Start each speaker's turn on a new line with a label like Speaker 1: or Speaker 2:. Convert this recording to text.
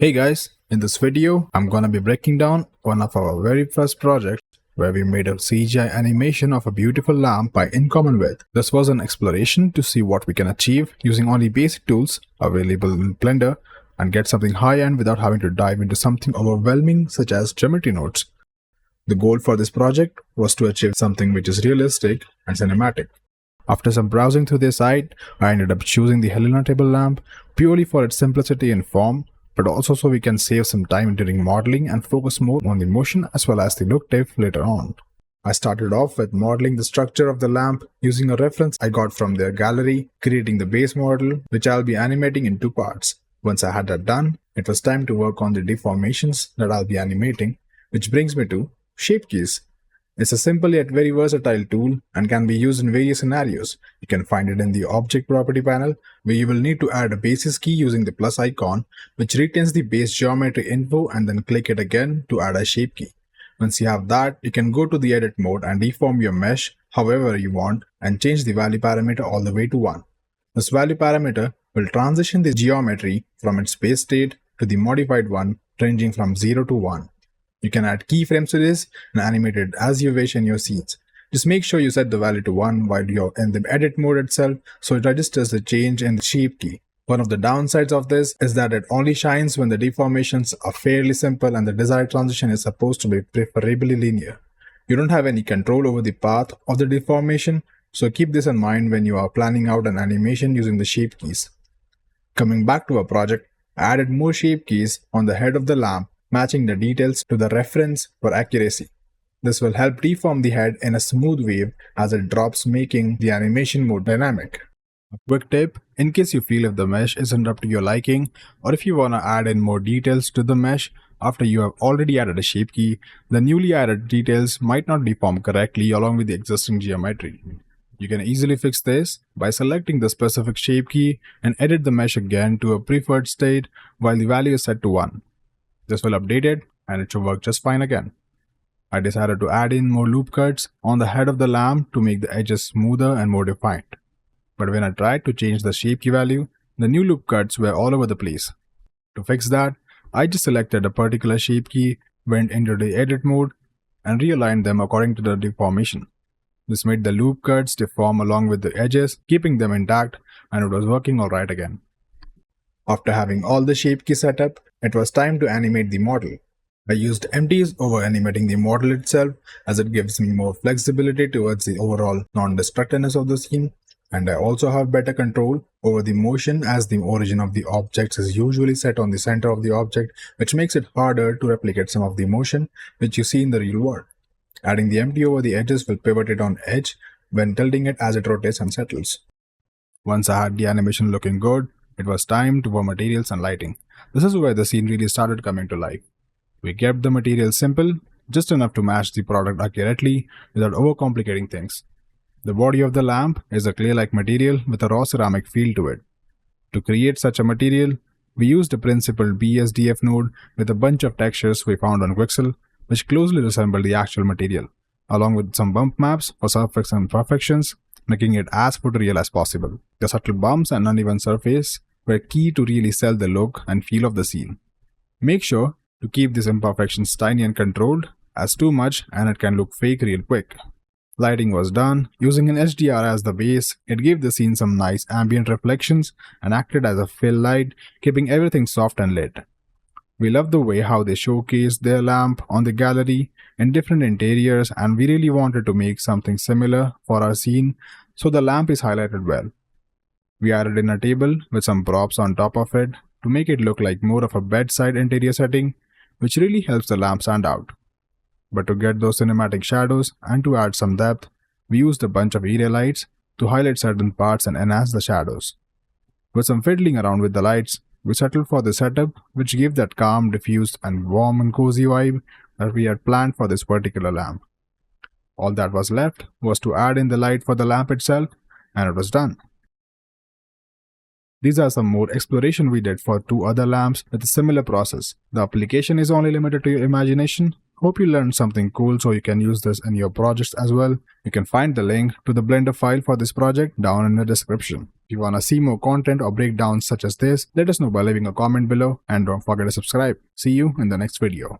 Speaker 1: Hey guys, in this video, I'm gonna be breaking down one of our very first projects where we made a CGI animation of a beautiful lamp by InCommonWith. This was an exploration to see what we can achieve using only basic tools available in Blender and get something high-end without having to dive into something overwhelming such as geometry nodes. The goal for this project was to achieve something which is realistic and cinematic. After some browsing through their site, I ended up choosing the Helena table lamp purely for its simplicity in form, but also so we can save some time during modeling and focus more on the motion as well as the look diff later on. I started off with modeling the structure of the lamp using a reference I got from their gallery, creating the base model, which I'll be animating in two parts. Once I had that done, it was time to work on the deformations that I'll be animating, which brings me to shape keys. It's a simple yet very versatile tool and can be used in various scenarios. You can find it in the Object Property panel, where you will need to add a basis key using the plus icon, which retains the base geometry info, and then click it again to add a shape key. Once you have that, you can go to the edit mode and deform your mesh however you want and change the value parameter all the way to 1. This value parameter will transition the geometry from its base state to the modified one, ranging from 0 to 1. You can add keyframes to this and animate it as you wish in your scenes. Just make sure you set the value to 1 while you're in the edit mode itself so it registers the change in the shape key. One of the downsides of this is that it only shines when the deformations are fairly simple and the desired transition is supposed to be preferably linear. You don't have any control over the path of the deformation, so keep this in mind when you are planning out an animation using the shape keys. Coming back to our project, I added more shape keys on the head of the lamp, matching the details to the reference for accuracy. This will help deform the head in a smooth wave as it drops, making the animation more dynamic. A quick tip, in case you feel if the mesh isn't up to your liking, or if you want to add in more details to the mesh after you have already added a shape key, the newly added details might not deform correctly along with the existing geometry. You can easily fix this by selecting the specific shape key and edit the mesh again to a preferred state while the value is set to 1. This will update it and it should work just fine again. I decided to add in more loop cuts on the head of the lamp to make the edges smoother and more defined. But when I tried to change the shape key value, the new loop cuts were all over the place. To fix that, I just selected a particular shape key, went into the edit mode, and realigned them according to the deformation. This made the loop cuts deform along with the edges, keeping them intact, and it was working alright again. After having all the shape keys set up, it was time to animate the model. I used empties over animating the model itself as it gives me more flexibility towards the overall non-destructiveness of the scene, and I also have better control over the motion as the origin of the objects is usually set on the center of the object, which makes it harder to replicate some of the motion which you see in the real world. Adding the empty over the edges will pivot it on edge when tilting it as it rotates and settles. Once I had the animation looking good, it was time to for materials and lighting. This is where the scene really started coming to life. We kept the materials simple, just enough to match the product accurately without overcomplicating things. The body of the lamp is a clay-like material with a raw ceramic feel to it. To create such a material, we used a principled BSDF node with a bunch of textures we found on Quixel, which closely resemble the actual material, along with some bump maps for surface imperfections, making it as photoreal as possible. The subtle bumps and uneven surface were key to really sell the look and feel of the scene. Make sure to keep these imperfections tiny and controlled, as too much and it can look fake real quick. Lighting was done. Using an HDR as the base, it gave the scene some nice ambient reflections and acted as a fill light, keeping everything soft and lit. We love the way how they showcased their lamp on the gallery in different interiors, and we really wanted to make something similar for our scene, so the lamp is highlighted well. We added in a table with some props on top of it to make it look like more of a bedside interior setting, which really helps the lamp stand out. But to get those cinematic shadows and to add some depth, we used a bunch of area lights to highlight certain parts and enhance the shadows. With some fiddling around with the lights, we settled for the setup, which gave that calm, diffused, and warm and cozy vibe that we had planned for this particular lamp. All that was left was to add in the light for the lamp itself, and it was done. These are some more exploration we did for two other lamps with a similar process. The application is only limited to your imagination. Hope you learned something cool so you can use this in your projects as well. You can find the link to the Blender file for this project down in the description. If you want to see more content or breakdowns such as this, let us know by leaving a comment below and don't forget to subscribe. See you in the next video.